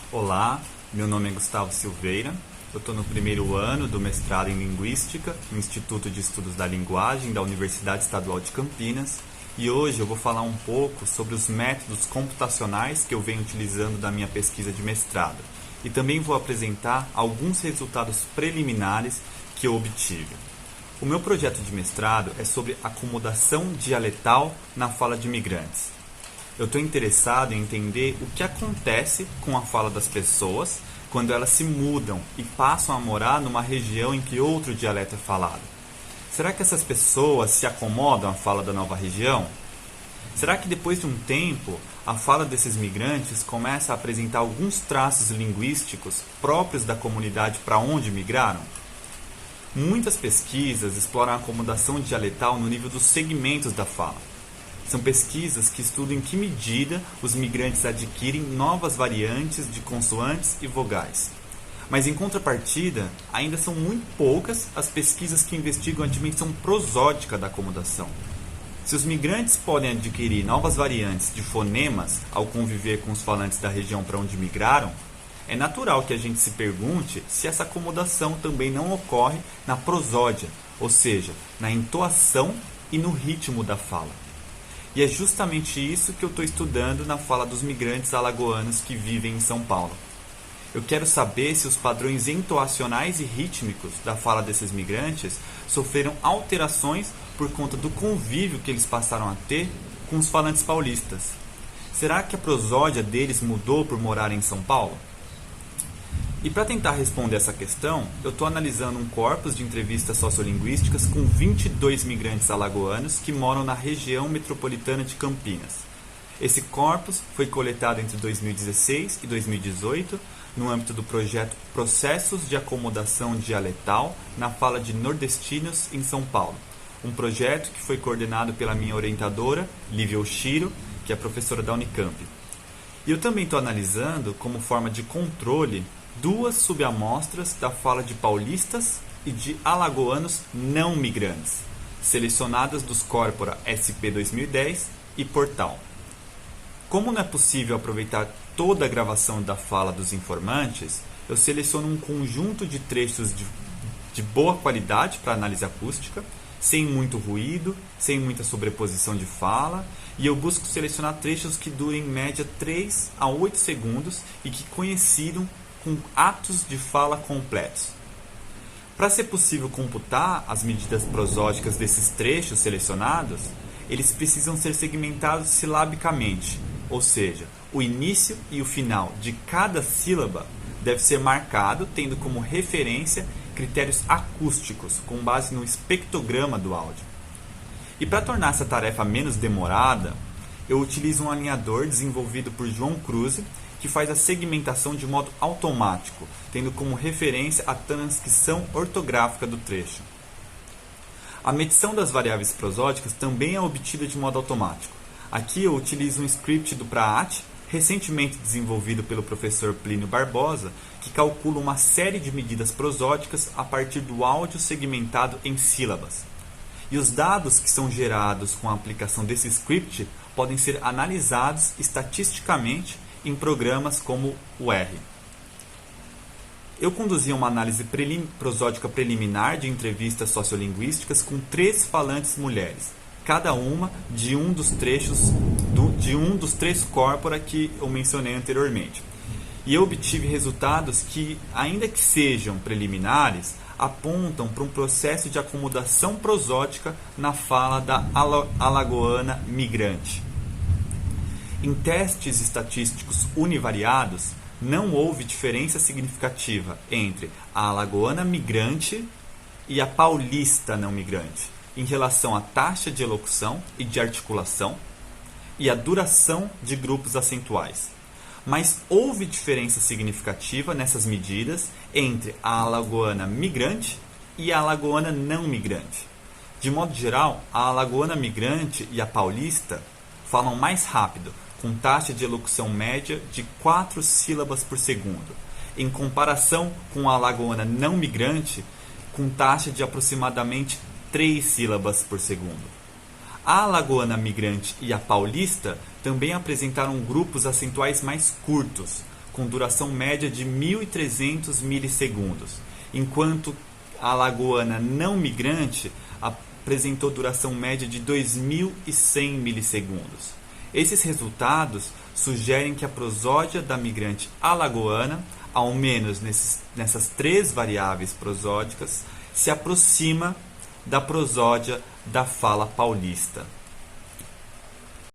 Olá, meu nome é Gustavo Silveira, eu estou no primeiro ano do mestrado em Linguística no Instituto de Estudos da Linguagem da Universidade Estadual de Campinas e hoje eu vou falar um pouco sobre os métodos computacionais que eu venho utilizando na minha pesquisa de mestrado e também vou apresentar alguns resultados preliminares que eu obtive. O meu projeto de mestrado é sobre acomodação dialetal na fala de imigrantes. Eu estou interessado em entender o que acontece com a fala das pessoas quando elas se mudam e passam a morar numa região em que outro dialeto é falado. Será que essas pessoas se acomodam à fala da nova região? Será que depois de um tempo, a fala desses migrantes começa a apresentar alguns traços linguísticos próprios da comunidade para onde migraram? Muitas pesquisas exploram a acomodação dialetal no nível dos segmentos da fala. São pesquisas que estudam em que medida os migrantes adquirem novas variantes de consoantes e vogais. Mas, em contrapartida, ainda são muito poucas as pesquisas que investigam a dimensão prosódica da acomodação. Se os migrantes podem adquirir novas variantes de fonemas ao conviver com os falantes da região para onde migraram, é natural que a gente se pergunte se essa acomodação também não ocorre na prosódia, ou seja, na entoação e no ritmo da fala. E é justamente isso que eu estou estudando na fala dos migrantes alagoanos que vivem em São Paulo. Eu quero saber se os padrões entoacionais e rítmicos da fala desses migrantes sofreram alterações por conta do convívio que eles passaram a ter com os falantes paulistas. Será que a prosódia deles mudou por morar em São Paulo? E para tentar responder essa questão, eu estou analisando um corpus de entrevistas sociolinguísticas com 22 migrantes alagoanos que moram na região metropolitana de Campinas. Esse corpus foi coletado entre 2016 e 2018 no âmbito do projeto Processos de Acomodação Dialetal na Fala de Nordestinos em São Paulo, um projeto que foi coordenado pela minha orientadora, Lívia Oshiro, que é professora da Unicamp. E eu também estou analisando, como forma de controle, duas subamostras da fala de paulistas e de alagoanos não migrantes, selecionadas dos corpora SP 2010 e Portal. Como não é possível aproveitar toda a gravação da fala dos informantes, eu seleciono um conjunto de trechos de boa qualidade para análise acústica, sem muito ruído, sem muita sobreposição de fala, e eu busco selecionar trechos que durem em média 3 a 8 segundos e que coincidam com atos de fala completos. Para ser possível computar as medidas prosódicas desses trechos selecionados, eles precisam ser segmentados silabicamente, ou seja, o início e o final de cada sílaba deve ser marcado tendo como referência critérios acústicos com base no espectrograma do áudio. E para tornar essa tarefa menos demorada, eu utilizo um alinhador desenvolvido por João Cruz, que faz a segmentação de modo automático, tendo como referência a transcrição ortográfica do trecho. A medição das variáveis prosódicas também é obtida de modo automático. Aqui eu utilizo um script do Praat, recentemente desenvolvido pelo professor Plínio Barbosa, que calcula uma série de medidas prosódicas a partir do áudio segmentado em sílabas. E os dados que são gerados com a aplicação desse script podem ser analisados estatisticamente em programas como o R. Eu conduzi uma análise prosódica preliminar de entrevistas sociolinguísticas com 3 falantes mulheres, cada uma de um dos trechos de um dos 3 corpora que eu mencionei anteriormente. E eu obtive resultados que, ainda que sejam preliminares, apontam para um processo de acomodação prosódica na fala da alagoana migrante. Em testes estatísticos univariados, não houve diferença significativa entre a alagoana migrante e a paulista não migrante, em relação à taxa de elocução e de articulação e a duração de grupos acentuais. Mas houve diferença significativa nessas medidas entre a alagoana migrante e a alagoana não migrante. De modo geral, a alagoana migrante e a paulista falam mais rápido, com taxa de elocução média de 4 sílabas por segundo, em comparação com a alagoana não migrante, com taxa de aproximadamente 3 sílabas por segundo. A alagoana migrante e a paulista também apresentaram grupos acentuais mais curtos, com duração média de 1.300 milissegundos, enquanto a alagoana não migrante apresentou duração média de 2.100 milissegundos. Esses resultados sugerem que a prosódia da migrante alagoana, ao menos nessas 3 variáveis prosódicas, se aproxima da prosódia da fala paulista.